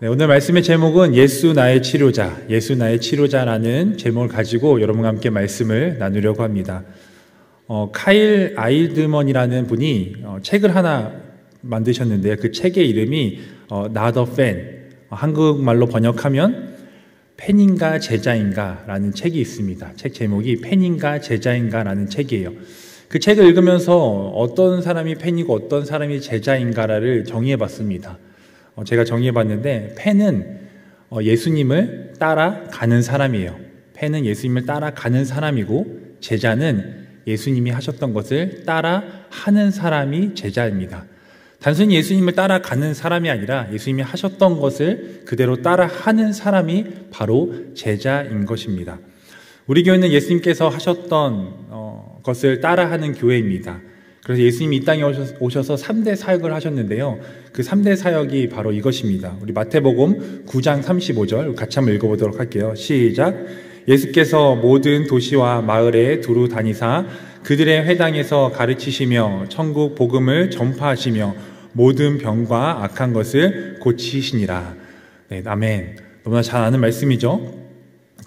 네, 오늘 말씀의 제목은 예수 나의 치료자, 예수 나의 치료자라는 제목을 가지고 여러분과 함께 말씀을 나누려고 합니다. 카일 아일드먼이라는 분이 책을 하나 만드셨는데요. 그 책의 이름이 Not a Fan, 한국말로 번역하면 팬인가 제자인가 라는 책이 있습니다. 책 제목이 팬인가 제자인가 라는 책이에요. 그 책을 읽으면서 어떤 사람이 팬이고 어떤 사람이 제자인가를 정의해 봤습니다. 제가 정의해 봤는데 팬은 예수님을 따라가는 사람이에요. 팬은 예수님을 따라가는 사람이고 제자는 예수님이 하셨던 것을 따라하는 사람이 제자입니다. 단순히 예수님을 따라가는 사람이 아니라 예수님이 하셨던 것을 그대로 따라하는 사람이 바로 제자인 것입니다. 우리 교회는 예수님께서 하셨던 것을 따라하는 교회입니다. 그래서 예수님이 이 땅에 오셔서 3대 사역을 하셨는데요. 그 3대 사역이 바로 이것입니다. 우리 마태복음 9장 35절 같이 한번 읽어보도록 할게요. 시작! 예수께서 모든 도시와 마을에 두루 다니사 그들의 회당에서 가르치시며 천국 복음을 전파하시며 모든 병과 악한 것을 고치시니라. 네, 아멘. 너무나 잘 아는 말씀이죠.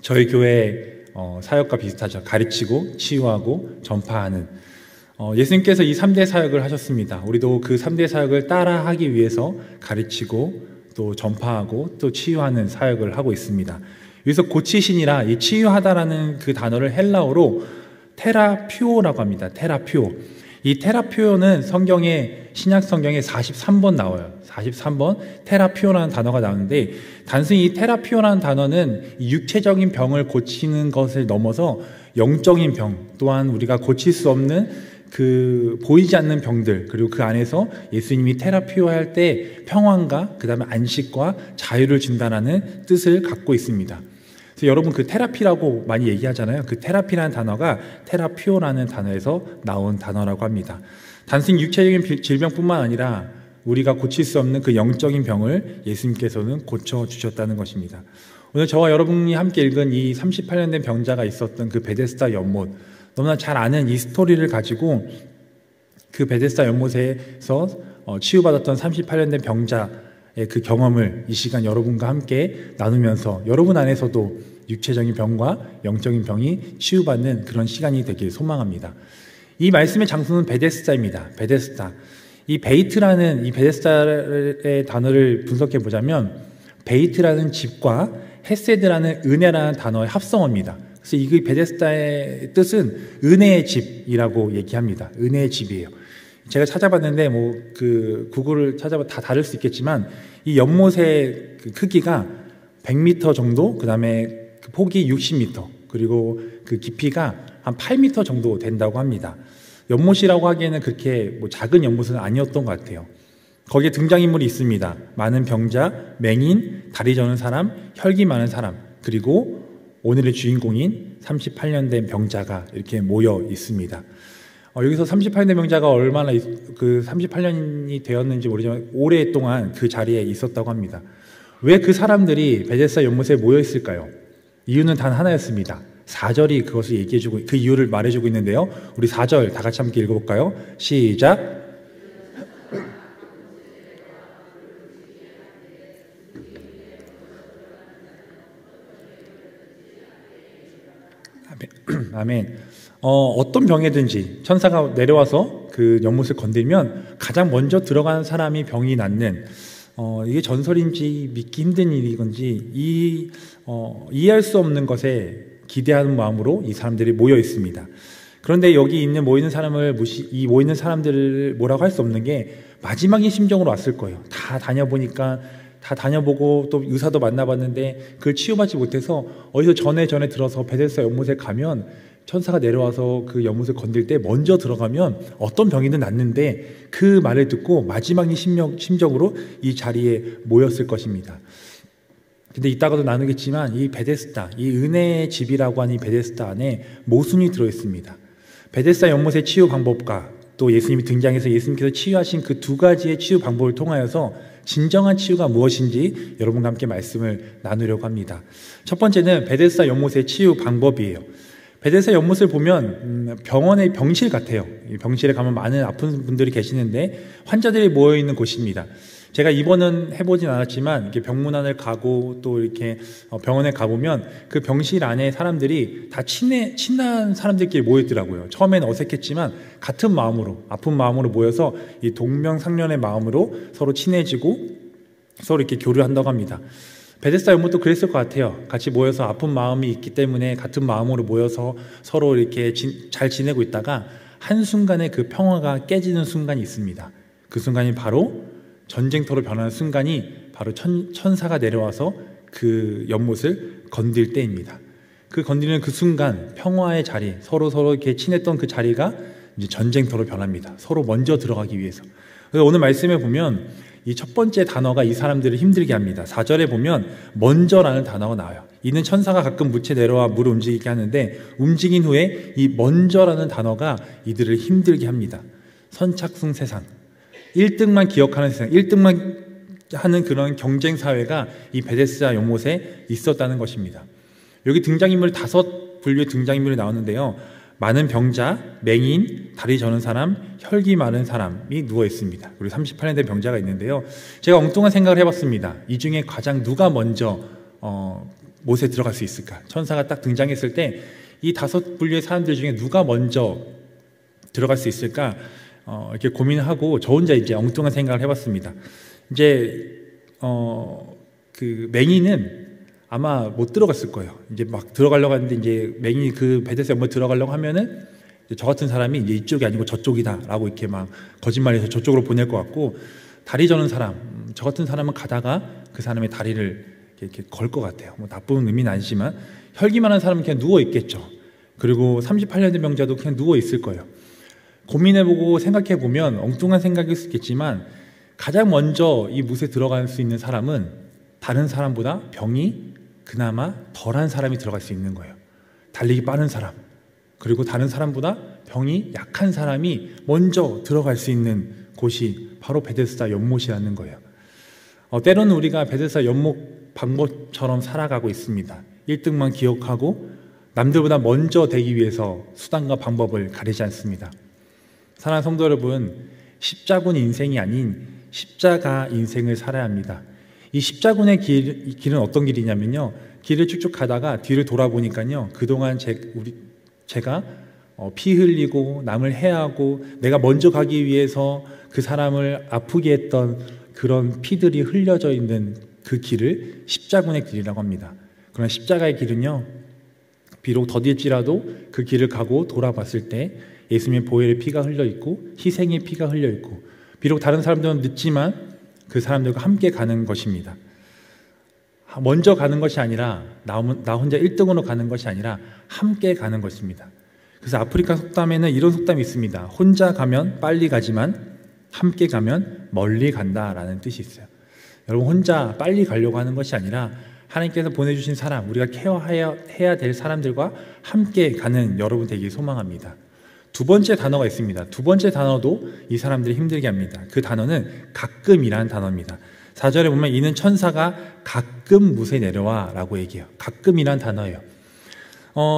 저희 교회 사역과 비슷하죠. 가르치고 치유하고 전파하는 예수님께서 이 3대 사역을 하셨습니다. 우리도 그 3대 사역을 따라하기 위해서 가르치고 또 전파하고 또 치유하는 사역을 하고 있습니다. 여기서 고치시니라, 이 치유하다라는 그 단어를 헬라어로 테라퓨오라고 합니다. 테라퓨오. 이 테라퓨오는 신약 성경에 43번 나와요. 43번 테라퓨오라는 단어가 나오는데, 단순히 이 테라퓨오라는 단어는 육체적인 병을 고치는 것을 넘어서 영적인 병, 또한 우리가 고칠 수 없는 보이지 않는 병들, 그리고 그 안에서 예수님이 테라피오 할 때 평안과 그 다음에 안식과 자유를 준다는 뜻을 갖고 있습니다. 그래서 여러분 그 테라피라고 많이 얘기하잖아요. 그 테라피라는 단어가 테라피오라는 단어에서 나온 단어라고 합니다. 단순히 육체적인 질병뿐만 아니라 우리가 고칠 수 없는 그 영적인 병을 예수님께서는 고쳐주셨다는 것입니다. 오늘 저와 여러분이 함께 읽은 이 38년 된 병자가 있었던 그 베데스다 연못, 너무나 잘 아는 이 스토리를 가지고 그 베데스다 연못에서 치유받았던 38년 된 병자의 그 경험을 이 시간 여러분과 함께 나누면서 여러분 안에서도 육체적인 병과 영적인 병이 치유받는 그런 시간이 되길 소망합니다. 이 말씀의 장소는 베데스다입니다. 베데스다. 이 베이트라는 이 베데스다의 단어를 분석해 보자면 베이트라는 집과 헤세드라는 은혜라는 단어의 합성어입니다. 그래서 이 베데스다의 뜻은 은혜의 집이라고 얘기합니다. 은혜의 집이에요. 제가 찾아봤는데 구글을 찾아봐 다 다를 수 있겠지만 이 연못의 그 크기가 100m 정도, 그 다음에 그 폭이 60m, 그리고 그 깊이가 한 8m 정도 된다고 합니다. 연못이라고 하기에는 그렇게 작은 연못은 아니었던 것 같아요. 거기에 등장인물이 있습니다. 많은 병자, 맹인, 다리 저는 사람, 혈기 많은 사람, 그리고 오늘의 주인공인 38년 된 병자가 이렇게 모여 있습니다. 여기서 38년 된 병자가 얼마나 38년이 되었는지 모르지만 오랫동안 그 자리에 있었다고 합니다. 왜 그 사람들이 베데스다 연못에 모여 있을까요? 이유는 단 하나였습니다. 4절이 그것을 얘기해주고 그 이유를 말해주고 있는데요. 우리 4절 다 같이 함께 읽어볼까요? 시작! 아멘. 어떤 병이든지 천사가 내려와서 그 연못을 건들면 가장 먼저 들어가는 사람이 병이 낫는, 이게 전설인지 믿기 힘든 일이건지 이해할 수 없는 것에 기대하는 마음으로 이 사람들이 모여 있습니다. 그런데 여기 모이는 사람들을 뭐라고 할 수 없는 게 마지막인 심정으로 왔을 거예요. 다 다녀보고 또 의사도 만나봤는데 그걸 치유받지 못해서 어디서 전에 들어서 베데스다 연못에 가면 천사가 내려와서 그 연못을 건들 때 먼저 들어가면 어떤 병이든 낫는데 그 말을 듣고 마지막인 심정으로 이 자리에 모였을 것입니다. 근데 이따가도 나누겠지만 이 베데스다, 이 은혜의 집이라고 하는 이 베데스다 안에 모순이 들어있습니다. 베데스다 연못의 치유 방법과 또 예수님이 등장해서 예수님께서 치유하신 그 두 가지의 치유 방법을 통하여서 진정한 치유가 무엇인지 여러분과 함께 말씀을 나누려고 합니다. 첫 번째는 베데스다 연못의 치유 방법이에요. 베데스다 연못을 보면 병원의 병실 같아요. 병실에 가면 많은 아픈 분들이 계시는데 환자들이 모여있는 곳입니다. 제가 입원은 해보진 않았지만 이렇게 병문안을 가고 또 이렇게 병원에 가보면 그 병실 안에 사람들이 다 친한 사람들끼리 모였더라고요. 처음에는 어색했지만 같은 마음으로, 아픈 마음으로 모여서 이 동명상련의 마음으로 서로 친해지고 서로 이렇게 교류를 한다고 합니다. 베데스다 연못도 그랬을 것 같아요. 같이 모여서 아픈 마음이 있기 때문에 같은 마음으로 모여서 서로 이렇게 잘 지내고 있다가 한순간에 그 평화가 깨지는 순간이 있습니다. 그 순간이 바로 전쟁터로 변하는 순간이 바로 천사가 내려와서 그 연못을 건들 때입니다. 그 건드리는 그 순간 평화의 자리, 서로 이렇게 친했던 그 자리가 이제 전쟁터로 변합니다. 서로 먼저 들어가기 위해서. 그래서 오늘 말씀에 보면 이 첫 번째 단어가 이 사람들을 힘들게 합니다. 4절에 보면 먼저라는 단어가 나와요. 이는 천사가 가끔 묻혀 내려와 물을 움직이게 하는데 움직인 후에 이 먼저라는 단어가 이들을 힘들게 합니다. 선착순 세상, 1등만 기억하는 세상, 1등만 하는 그런 경쟁 사회가 이 베데스다 연못에 있었다는 것입니다. 여기 등장인물 5분류의 등장인물이 나오는데요. 많은 병자, 맹인, 다리 저는 사람, 혈기 많은 사람이 누워 있습니다. 그리고 38년 된 병자가 있는데요. 제가 엉뚱한 생각을 해봤습니다. 이 중에 가장 누가 먼저 못에 들어갈 수 있을까? 천사가 딱 등장했을 때 이 5분류의 사람들 중에 누가 먼저 들어갈 수 있을까? 이렇게 고민하고 저 혼자 이제 엉뚱한 생각을 해봤습니다. 이제 그 맹인은 아마 못 들어갔을 거예요. 이제 막 들어가려고 하는데 이제 맹인이 그 베데스다 연못 들어가려고 하면은 저 같은 사람이 이제 이쪽이 아니고 저쪽이다라고 이렇게 막 거짓말해서 저쪽으로 보낼 것 같고, 다리 저는 사람, 저 같은 사람은 가다가 그 사람의 다리를 이렇게 걸 것 같아요. 뭐 나쁜 의미는 아니지만 혈기만한 사람은 그냥 누워 있겠죠. 그리고 38년 된 병자도 그냥 누워 있을 거예요. 고민해보고 생각해보면 엉뚱한 생각일 수 있겠지만 가장 먼저 이 못에 들어갈 수 있는 사람은 다른 사람보다 병이 그나마 덜한 사람이 들어갈 수 있는 거예요. 달리기 빠른 사람, 그리고 다른 사람보다 병이 약한 사람이 먼저 들어갈 수 있는 곳이 바로 베데스다 연못이라는 거예요. 때로는 우리가 베데스다 연못 방법처럼 살아가고 있습니다. 1등만 기억하고 남들보다 먼저 되기 위해서 수단과 방법을 가리지 않습니다. 사랑하는 성도 여러분, 십자군 인생이 아닌 십자가 인생을 살아야 합니다. 이 십자군의 길은 어떤 길이냐면요, 길을 쭉쭉 가다가 뒤를 돌아보니까요, 그동안 제가 피 흘리고 남을 해하고 내가 먼저 가기 위해서 그 사람을 아프게 했던 그런 피들이 흘려져 있는 그 길을 십자군의 길이라고 합니다. 그러나 십자가의 길은요, 비록 더딜지라도 그 길을 가고 돌아봤을 때 예수님의 보혈의 피가 흘려 있고 희생의 피가 흘려 있고, 비록 다른 사람들은 늦지만 그 사람들과 함께 가는 것입니다. 먼저 가는 것이 아니라 나 혼자 1등으로 가는 것이 아니라 함께 가는 것입니다. 그래서 아프리카 속담에는 이런 속담이 있습니다. 혼자 가면 빨리 가지만 함께 가면 멀리 간다라는 뜻이 있어요. 여러분, 혼자 빨리 가려고 하는 것이 아니라 하나님께서 보내주신 사람, 우리가 케어해야 될 사람들과 함께 가는 여러분 되길 소망합니다. 두 번째 단어가 있습니다. 두 번째 단어도 이 사람들이 힘들게 합니다. 그 단어는 가끔이라는 단어입니다. 4절에 보면 이는 천사가 가끔 못에 내려와 라고 얘기해요. 가끔이라는 단어예요.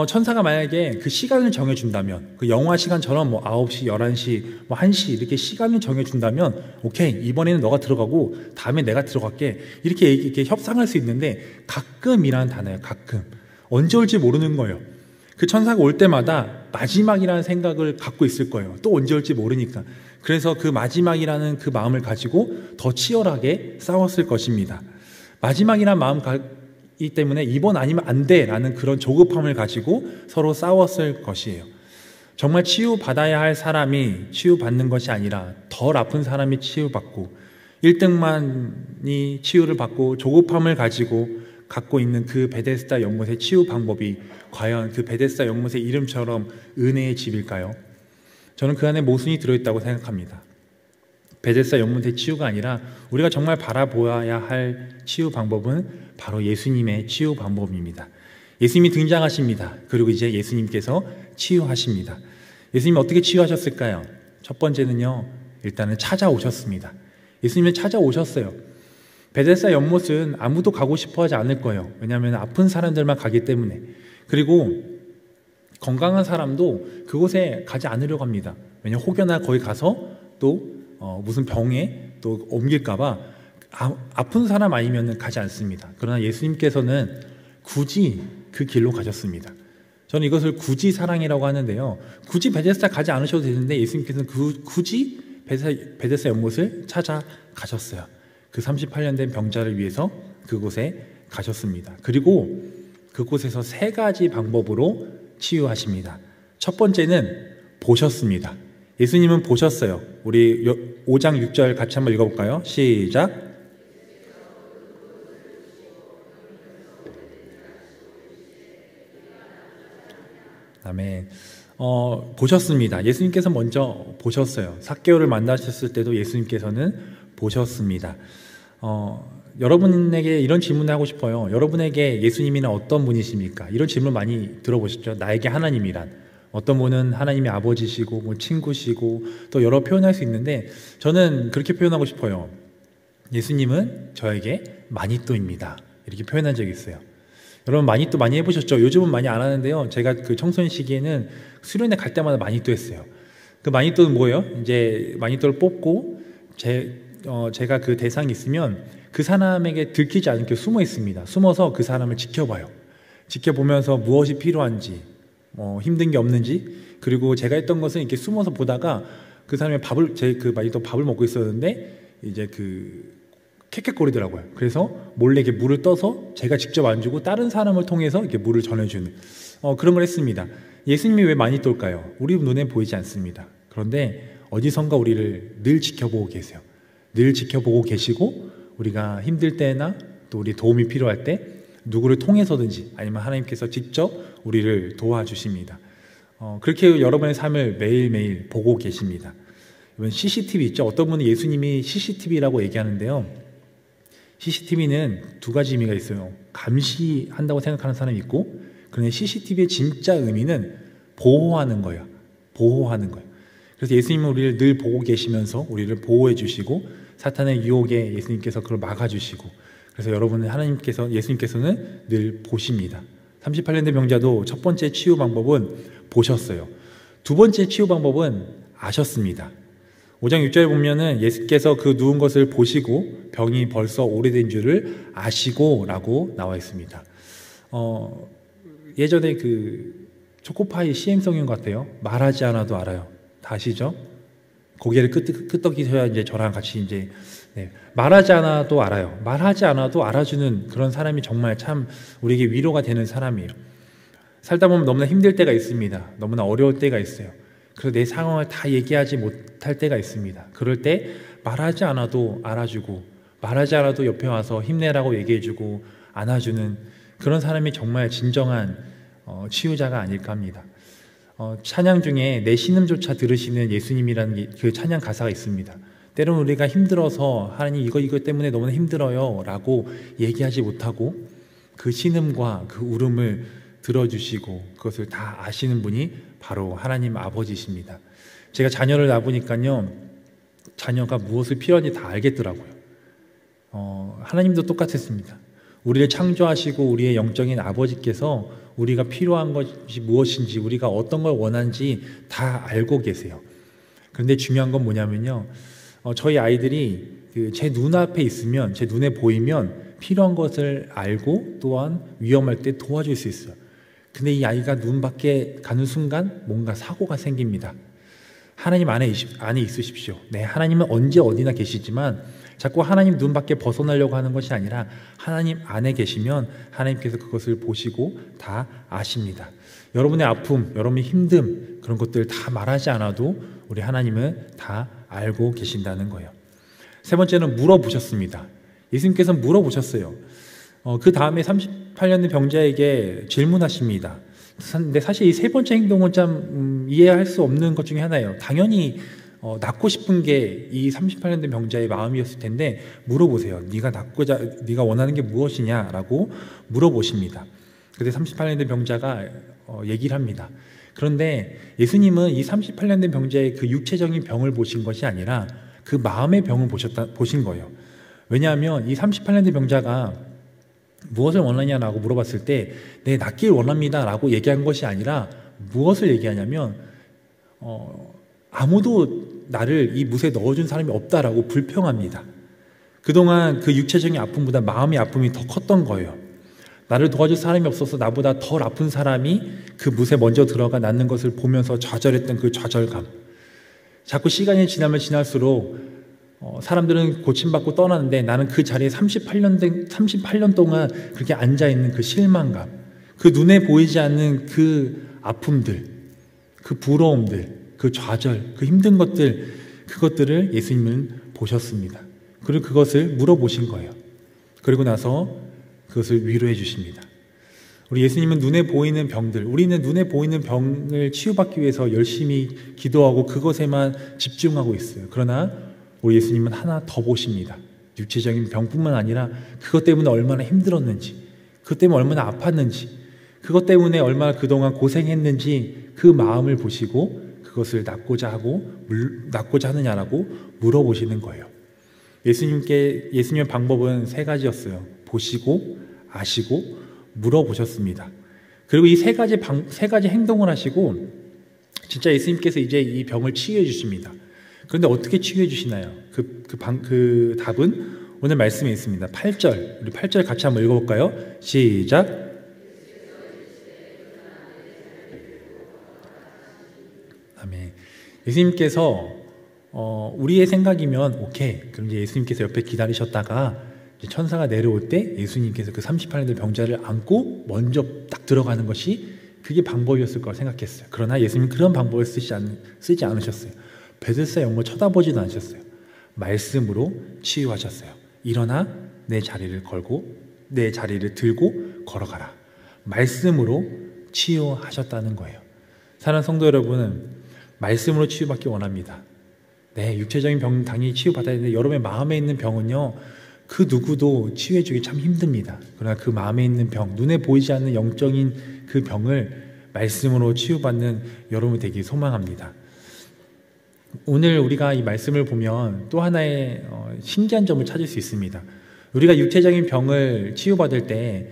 천사가 만약에 그 시간을 정해준다면, 그 영화 시간처럼 뭐 9시, 11시, 뭐 1시 이렇게 시간을 정해준다면 오케이, 이번에는 너가 들어가고 다음에 내가 들어갈게, 이렇게 협상할 수 있는데, 가끔이라는 단어예요. 가끔. 언제 올지 모르는 거예요. 그 천사가 올 때마다 마지막이라는 생각을 갖고 있을 거예요. 또 언제 올지 모르니까. 그래서 그 마지막이라는 그 마음을 가지고 더 치열하게 싸웠을 것입니다. 마지막이라는 마음이 때문에 이번 아니면 안 돼라는 그런 조급함을 가지고 서로 싸웠을 것이에요. 정말 치유받아야 할 사람이 치유받는 것이 아니라 덜 아픈 사람이 치유받고 1등만이 치유를 받고 조급함을 가지고 갖고 있는 그 베데스다 연못의 치유 방법이 과연 그 베데스다 연못의 이름처럼 은혜의 집일까요? 저는 그 안에 모순이 들어있다고 생각합니다. 베데스다 연못의 치유가 아니라 우리가 정말 바라보아야 할 치유 방법은 바로 예수님의 치유 방법입니다. 예수님이 등장하십니다. 그리고 이제 예수님께서 치유하십니다. 예수님이 어떻게 치유하셨을까요? 첫 번째는요, 일단은 찾아오셨습니다. 예수님은 찾아오셨어요. 베데스다 연못은 아무도 가고 싶어 하지 않을 거예요. 왜냐하면 아픈 사람들만 가기 때문에. 그리고 건강한 사람도 그곳에 가지 않으려고 합니다. 왜냐하면 혹여나 거기 가서 또 무슨 병에 또 옮길까봐 아픈 사람 아니면 가지 않습니다. 그러나 예수님께서는 굳이 그 길로 가셨습니다. 저는 이것을 굳이 사랑이라고 하는데요. 굳이 베데스다 가지 않으셔도 되는데 예수님께서는 굳이 베데스다 연못을 찾아가셨어요. 그 38년 된 병자를 위해서 그곳에 가셨습니다. 그리고 그곳에서 3가지 방법으로 치유하십니다. 첫 번째는 보셨습니다. 예수님은 보셨어요. 우리 5장 6절 같이 한번 읽어볼까요? 시작. 아멘. 보셨습니다. 예수님께서 먼저 보셨어요. 삭개오를 만나셨을 때도 예수님께서는 보셨습니다. 여러분에게 이런 질문을 하고 싶어요. 여러분에게 예수님이란 어떤 분이십니까? 이런 질문 많이 들어보셨죠? 나에게 하나님이란. 어떤 분은 하나님의 아버지시고 뭐 친구시고 또 여러 표현할 수 있는데 저는 그렇게 표현하고 싶어요. 예수님은 저에게 마니또입니다. 이렇게 표현한 적이 있어요. 여러분 마니또 많이 해보셨죠? 요즘은 많이 안 하는데요. 제가 그 청소년 시기에는 수련회 갈 때마다 마니또 했어요. 그 마니또는 뭐예요? 이제 마니또를 뽑고 제가 그 대상이 있으면 그 사람에게 들키지 않게 숨어 있습니다. 숨어서 그 사람을 지켜봐요. 지켜보면서 무엇이 필요한지, 힘든 게 없는지, 그리고 제가 했던 것은 이렇게 숨어서 보다가 그 사람이 그 마니또 밥을 먹고 있었는데 이제 캑캑거리더라고요. 그래서 몰래 이렇게 물을 떠서 제가 직접 안 주고 다른 사람을 통해서 이렇게 물을 전해주는 그런 걸 했습니다. 예수님이 왜 많이 떨까요? 우리 눈에 보이지 않습니다. 그런데 어디선가 우리를 늘 지켜보고 계세요. 늘 지켜보고 계시고 우리가 힘들 때나 또 우리 도움이 필요할 때 누구를 통해서든지 아니면 하나님께서 직접 우리를 도와주십니다. 그렇게 여러분의 삶을 매일매일 보고 계십니다. 이번 CCTV 있죠? 어떤 분은 예수님이 CCTV라고 얘기하는데요. CCTV는 2가지 의미가 있어요. 감시한다고 생각하는 사람이 있고, 그런데 CCTV의 진짜 의미는 보호하는 거예요. 보호하는 거예요. 그래서 예수님은 우리를 늘 보고 계시면서 우리를 보호해 주시고 사탄의 유혹에 예수님께서 그걸 막아주시고, 그래서 예수님께서는 늘 보십니다. 38년 된 병자도 첫 번째 치유 방법은 보셨어요. 2번째 치유 방법은 아셨습니다. 5장 6절에 보면은 예수께서 그 누운 것을 보시고 병이 벌써 오래된 줄을 아시고 라고 나와 있습니다. 예전에 그 초코파이 CM송인 것 같아요. 말하지 않아도 알아요. 다 아시죠? 고개를 끄덕이셔야 이제 저랑 같이 이제 말하지 않아도 알아요. 말하지 않아도 알아주는 그런 사람이 정말 참 우리에게 위로가 되는 사람이에요. 살다 보면 너무나 힘들 때가 있습니다. 너무나 어려울 때가 있어요. 그래서 내 상황을 다 얘기하지 못할 때가 있습니다. 그럴 때 말하지 않아도 알아주고 말하지 않아도 옆에 와서 힘내라고 얘기해주고 안아주는 그런 사람이 정말 진정한 치유자가 아닐까 합니다. 찬양 중에 내 신음조차 들으시는 예수님이라는 그 찬양 가사가 있습니다. 때로는 우리가 힘들어서 하나님 이거 때문에 너무나 힘들어요 라고 얘기하지 못하고 그 신음과 그 울음을 들어주시고 그것을 다 아시는 분이 바로 하나님 아버지십니다. 제가 자녀를 낳아보니까요, 자녀가 무엇을 필요한지 다 알겠더라고요. 하나님도 똑같았습니다. 우리를 창조하시고 우리의 영적인 아버지께서 우리가 필요한 것이 무엇인지 우리가 어떤 걸 원하는지 다 알고 계세요. 그런데 중요한 건 뭐냐면요, 저희 아이들이 제 눈앞에 있으면, 제 눈에 보이면 필요한 것을 알고 또한 위험할 때 도와줄 수 있어요. 근데 이 아이가 눈 밖에 가는 순간 뭔가 사고가 생깁니다. 하나님 안에 있으십시오. 네, 하나님은 언제 어디나 계시지만 자꾸 하나님 눈 밖에 벗어나려고 하는 것이 아니라 하나님 안에 계시면 하나님께서 그것을 보시고 다 아십니다. 여러분의 아픔, 여러분의 힘듦 그런 것들 다 말하지 않아도 우리 하나님은 다 알고 계신다는 거예요. 3번째는 물어보셨습니다. 예수님께서 물어보셨어요. 그 다음에 38년 된 병자에게 질문하십니다. 근데 사실 이 3번째 행동은 참 이해할 수 없는 것 중에 하나예요. 당연히 낫고 싶은 게 이 38년 된 병자의 마음이었을 텐데 물어보세요. 네가 원하는 게 무엇이냐라고 물어보십니다. 그때 38년 된 병자가 얘기를 합니다. 그런데 예수님은 이 38년 된 병자의 그 육체적인 병을 보신 것이 아니라 그 마음의 병을 보신 거예요. 왜냐하면 이 38년 된 병자가 무엇을 원하냐라고 물어봤을 때 네, 낫길 원합니다 라고 얘기한 것이 아니라 무엇을 얘기하냐면 아무도 나를 이 못에 넣어준 사람이 없다라고 불평합니다. 그동안 그 육체적인 아픔보다 마음의 아픔이 더 컸던 거예요. 나를 도와줄 사람이 없어서 나보다 덜 아픈 사람이 그 못에 먼저 들어가 낫는 것을 보면서 좌절했던 그 좌절감. 자꾸 시간이 지나면 지날수록 사람들은 고침받고 떠나는데 나는 그 자리에 38년 동안 그렇게 앉아있는 그 실망감, 그 눈에 보이지 않는 그 아픔들, 그 부러움들, 그 좌절, 그 힘든 것들, 그것들을 예수님은 보셨습니다. 그리고 그것을 물어보신 거예요. 그리고 나서 그것을 위로해 주십니다. 우리 예수님은 눈에 보이는 병들, 우리는 눈에 보이는 병을 치유받기 위해서 열심히 기도하고 그것에만 집중하고 있어요. 그러나 우리 예수님은 하나 더 보십니다. 육체적인 병뿐만 아니라 그것 때문에 얼마나 힘들었는지, 그것 때문에 얼마나 아팠는지, 그것 때문에 얼마나 그동안 고생했는지 그 마음을 보시고 그것을 낫고자 하느냐라고 물어보시는 거예요. 예수님의 방법은 세 가지였어요. 보시고, 아시고, 물어보셨습니다. 그리고 이 세 가지 행동을 하시고 진짜 예수님께서 이제 이 병을 치유해 주십니다. 그런데 어떻게 치유해 주시나요? 그 답은 오늘 말씀에 있습니다. 8절, 우리 8절 같이 한번 읽어볼까요? 시작. 아멘. 예수님께서 우리의 생각이면 오케이. 그럼 이제 예수님께서 옆에 기다리셨다가 천사가 내려올 때 예수님께서 그 38년 된 병자를 안고 먼저 딱 들어가는 것이 그게 방법이었을 거라 생각했어요. 그러나 예수님은 그런 방법을 쓰지 않으셨어요. 베들사 영모 쳐다보지도 않으셨어요. 말씀으로 치유하셨어요. 일어나 내 자리를 들고 걸어가라. 말씀으로 치유하셨다는 거예요. 사랑하는 성도 여러분은 말씀으로 치유받기 원합니다. 네, 육체적인 병 당연히 치유받아야 되는데 여러분의 마음에 있는 병은요, 그 누구도 치유해주기 참 힘듭니다. 그러나 그 마음에 있는 병, 눈에 보이지 않는 영적인 그 병을 말씀으로 치유받는 여러분이 되길 소망합니다. 오늘 우리가 이 말씀을 보면 또 하나의 신기한 점을 찾을 수 있습니다. 우리가 육체적인 병을 치유받을 때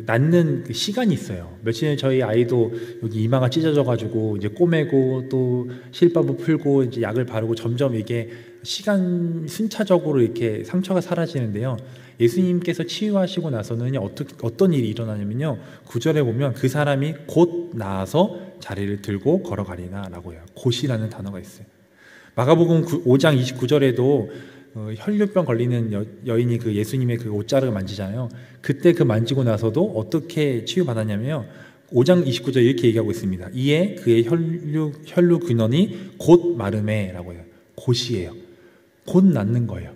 낫는 그 시간이 있어요. 며칠 전에 저희 아이도 여기 이마가 찢어져가지고 이제 꼬매고 또 실밥을 풀고 이제 약을 바르고 점점 이게 순차적으로 이렇게 상처가 사라지는데요. 예수님께서 치유하시고 나서는 어떤 일이 일어나냐면요. 9절에 보면 그 사람이 곧 나아서 자리를 들고 걸어가리라 라고 해요. 곧이라는 단어가 있어요. 마가복음 5장 29절에도 혈류병 걸리는 여인이 그 예수님의 그 옷자락을 만지잖아요. 그때 그 만지고 나서도 어떻게 치유받았냐면요. 5장 29절 이렇게 얘기하고 있습니다. 이에 그의 혈류 근원이 곧 마르매 라고 해요. 곧이에요. 곧 낫는 거예요.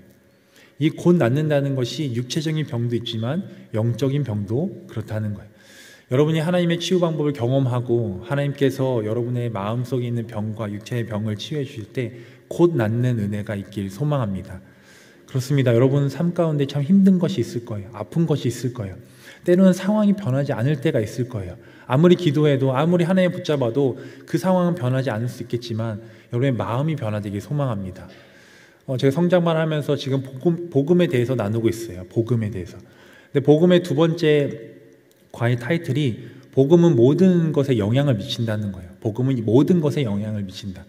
이 곧 낫는다는 것이 육체적인 병도 있지만 영적인 병도 그렇다는 거예요. 여러분이 하나님의 치유 방법을 경험하고 하나님께서 여러분의 마음속에 있는 병과 육체의 병을 치유해 주실 때 곧 낫는 은혜가 있길 소망합니다. 그렇습니다. 여러분 삶 가운데 참 힘든 것이 있을 거예요. 아픈 것이 있을 거예요. 때로는 상황이 변하지 않을 때가 있을 거예요. 아무리 기도해도 아무리 하나님 붙잡아도 그 상황은 변하지 않을 수 있겠지만 여러분의 마음이 변화되길 소망합니다. 제가 성장만 하면서 지금 복음에 대해서 나누고 있어요. 복음에 대해서. 근데 복음의 두 번째 과의 타이틀이 복음은 모든 것에 영향을 미친다는 거예요. 복음은 모든 것에 영향을 미친다.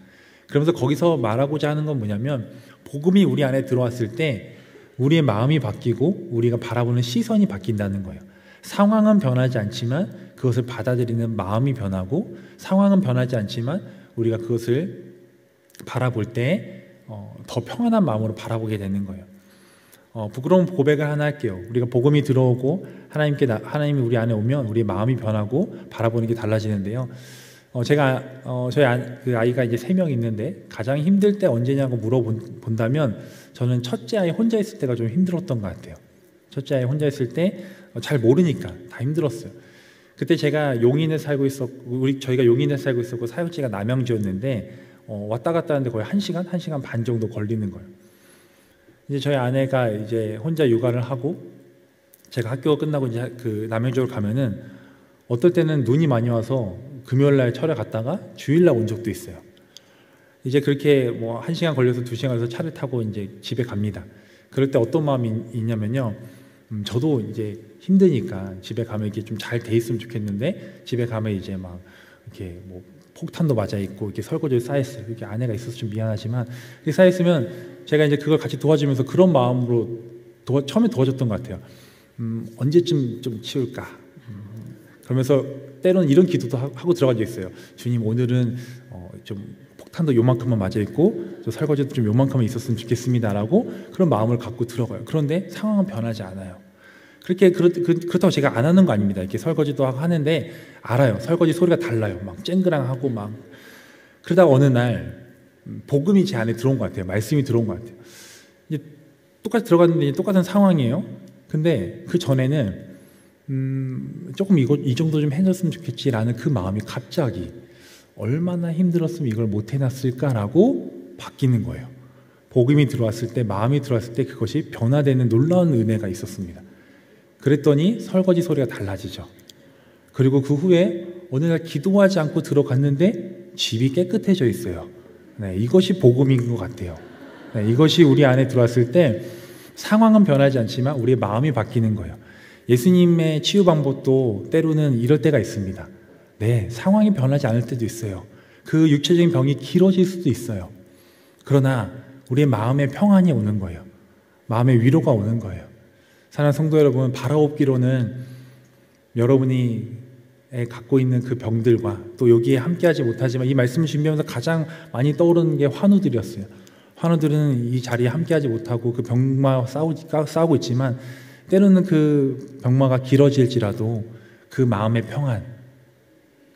그러면서 거기서 말하고자 하는 건 뭐냐면 복음이 우리 안에 들어왔을 때 우리의 마음이 바뀌고 우리가 바라보는 시선이 바뀐다는 거예요. 상황은 변하지 않지만 그것을 받아들이는 마음이 변하고 상황은 변하지 않지만 우리가 그것을 바라볼 때 더 평안한 마음으로 바라보게 되는 거예요. 부끄러운 고백을 하나 할게요. 우리가 복음이 들어오고 하나님이 우리 안에 오면 우리의 마음이 변하고 바라보는 게 달라지는데요. 저희 아이가 이제 3명 있는데 가장 힘들 때 언제냐고 물어본다면 저는 첫째 아이 혼자 있을 때가 좀 힘들었던 것 같아요. 첫째 아이 혼자 있을 때 잘 모르니까 다 힘들었어요. 그때 제가 용인에 살고 있었고 저희가 용인에 살고 있었고 사역지가 남양주였는데 왔다 갔다 하는데 거의 1시간 반 정도 걸리는 거예요. 이제 저희 아내가 이제 혼자 육아를 하고 제가 학교가 끝나고 이제 그 남양주로 가면은 어떨 때는 눈이 많이 와서 금요일날 철에 갔다가 주일날 온 적도 있어요. 이제 그렇게 뭐 1시간 걸려서 2시간 걸려서 차를 타고 이제 집에 갑니다. 그럴 때 어떤 마음이 있냐면요. 저도 이제 힘드니까 집에 가면 이렇게 좀 잘 돼 있으면 좋겠는데 집에 가면 이제 막 이렇게 뭐 폭탄도 맞아 있고 이렇게 설거지 쌓였어요. 이렇게 아내가 있어서 좀 미안하지만 이렇게 쌓여 있으면 제가 이제 그걸 같이 도와주면서 그런 마음으로 처음에 도와줬던 것 같아요. 언제쯤 좀 치울까? 그러면서 때로는 이런 기도도 하고 들어가져 있어요. 주님, 오늘은 좀 폭탄도 요만큼만 맞아 있고 또 설거지도 좀 요만큼만 있었으면 좋겠습니다라고 그런 마음을 갖고 들어가요. 그런데 상황은 변하지 않아요. 그렇다고 제가 안 하는 거 아닙니다. 이렇게 설거지도 하고 하는데 알아요. 설거지 소리가 달라요. 막 쨍그랑하고 막. 그러다가 어느 날 복음이 제 안에 들어온 것 같아요. 말씀이 들어온 것 같아요. 이제 똑같이 들어갔는데 똑같은 상황이에요. 근데 그 전에는 조금 이 정도 좀 해줬으면 좋겠지라는 그 마음이 갑자기 얼마나 힘들었으면 이걸 못 해놨을까라고 바뀌는 거예요. 복음이 들어왔을 때, 마음이 들어왔을 때 그것이 변화되는 놀라운 은혜가 있었습니다. 그랬더니 설거지 소리가 달라지죠. 그리고 그 후에 어느 날 기도하지 않고 들어갔는데 집이 깨끗해져 있어요. 네, 이것이 복음인 것 같아요. 네, 이것이 우리 안에 들어왔을 때 상황은 변하지 않지만 우리의 마음이 바뀌는 거예요. 예수님의 치유 방법도 때로는 이럴 때가 있습니다. 네, 상황이 변하지 않을 때도 있어요. 그 육체적인 병이 길어질 수도 있어요. 그러나 우리의 마음의 평안이 오는 거예요. 마음의 위로가 오는 거예요. 사랑하는 성도 여러분, 바라옵기로는 여러분이 갖고 있는 그 병들과 또 여기에 함께하지 못하지만 이 말씀을 준비하면서 가장 많이 떠오르는 게 환우들이었어요. 환우들은 이 자리에 함께하지 못하고 그 병마와 싸우고 있지만 때로는 그 병마가 길어질지라도 그 마음의 평안,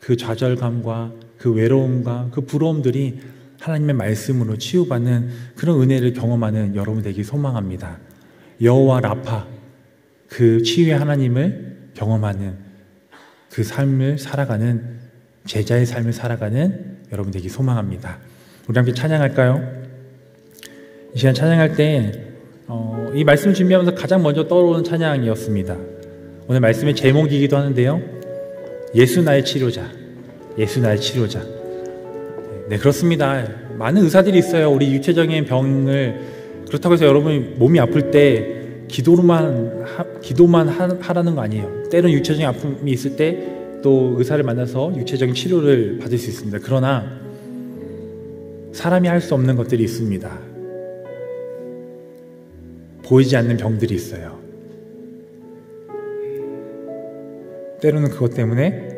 그 좌절감과 그 외로움과 그 부러움들이 하나님의 말씀으로 치유받는 그런 은혜를 경험하는 여러분 되길 소망합니다. 여호와 라파, 그 치유의 하나님을 경험하는 그 삶을 살아가는 제자의 삶을 살아가는 여러분 되길 소망합니다. 우리 함께 찬양할까요? 이 시간 찬양할 때 이 말씀을 준비하면서 가장 먼저 떠오르는 찬양이었습니다. 오늘 말씀의 제목이기도 하는데요. 예수 나의 치료자, 예수 나의 치료자. 네, 그렇습니다. 많은 의사들이 있어요. 우리 육체적인 병을. 그렇다고 해서 여러분이 몸이 아플 때 기도만 하라는 거 아니에요. 때로는 육체적인 아픔이 있을 때 또 의사를 만나서 육체적인 치료를 받을 수 있습니다. 그러나 사람이 할 수 없는 것들이 있습니다. 보이지 않는 병들이 있어요. 때로는 그것 때문에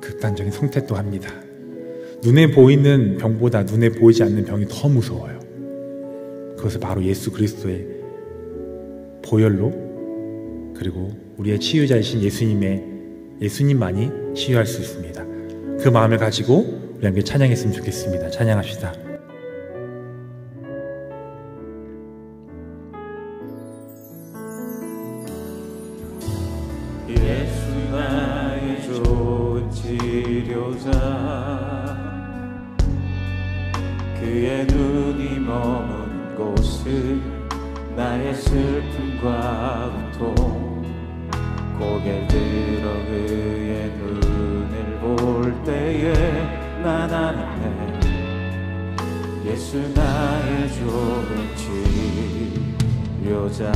극단적인 선택도 합니다. 눈에 보이는 병보다 눈에 보이지 않는 병이 더 무서워요. 그것은 바로 예수 그리스도의 보혈로, 그리고 우리의 치유자이신 예수님만이 치유할 수 있습니다. 그 마음을 가지고 우리 함께 찬양했으면 좋겠습니다. 찬양합시다. 예수 나의 좋은 치료자, 그의 눈이 머문 곳은 나의 슬픔과 고통, 고개 들어 그의 눈을 볼 때에 난 아네, 예수 나의 좋은 치료자.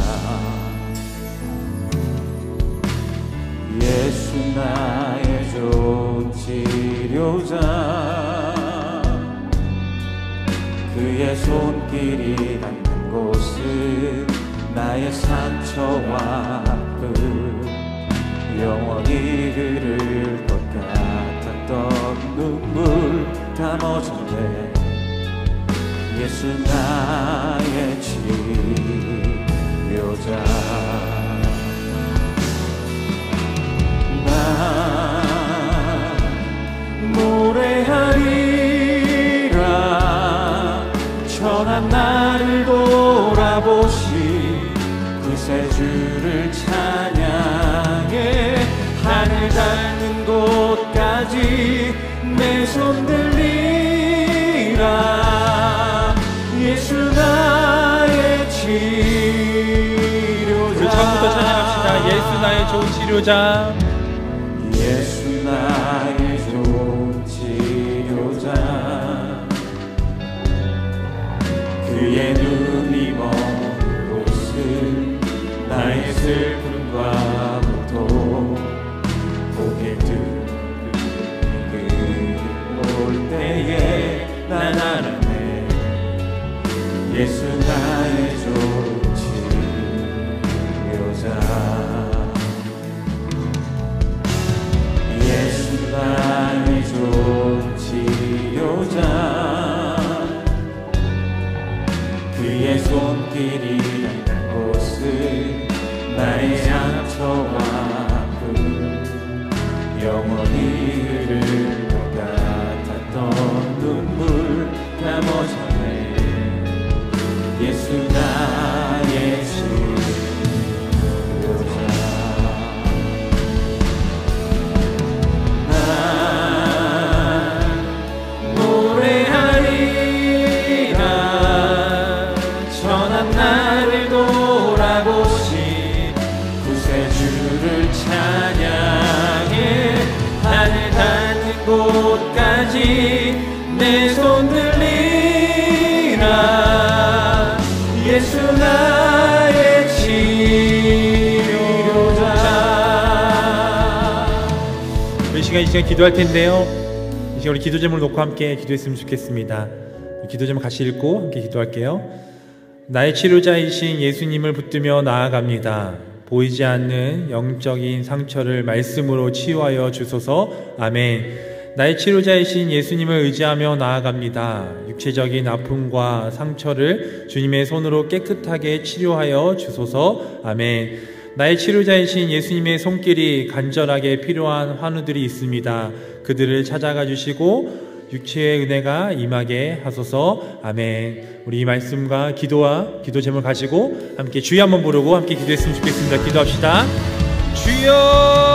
예수 나의 좋은 치료자, 그의 손길이 닿는 곳은 나의 상처와 아픔, 영원히 흐를 것 같았던 눈물 다 멎었네. 예수 나의 치료자. 노래하리라, 천한 나를 돌아보시 구세주를 찬양해, 하늘 닿는 곳까지 내 손 들리라. 예수 나의 치료자. 우리 처음부터 찬양합시다. 예수 나의 좋은 치료자. 예수 나의 좋은 치료자, 그의 눈이 먼 곳은 나의 슬픔과 고통, 고개 들고 볼 때에 난 알았네, 예수 나의 조치료자 예수 나의 조치료자 그의 손길이 닿는 곳을 나의 상처와 아픔 영원히 흐를 것 같았던 눈물 다 멎었네 예수 나의 치료자 난 노래하리라 전한 나를 돌아보신 구세주를 찬양해 하늘 닿는 곳까지 내 손 들리라 예수 나의 치료자. 우리 이 시간 기도할 텐데요. 이 시간 우리 기도 제목을 놓고 함께 기도했으면 좋겠습니다. 기도 제목 같이 읽고 함께 기도할게요. 나의 치료자이신 예수님을 붙들며 나아갑니다. 보이지 않는 영적인 상처를 말씀으로 치유하여 주소서. 아멘. 나의 치료자이신 예수님을 의지하며 나아갑니다. 육체적인 아픔과 상처를 주님의 손으로 깨끗하게 치료하여 주소서. 아멘. 나의 치료자이신 예수님의 손길이 간절하게 필요한 환우들이 있습니다. 그들을 찾아가 주시고 육체의 은혜가 임하게 하소서. 아멘. 우리 이 말씀과 기도와 기도 제목을 가지고 함께 주여 한번 부르고 함께 기도했으면 좋겠습니다. 기도합시다. 주여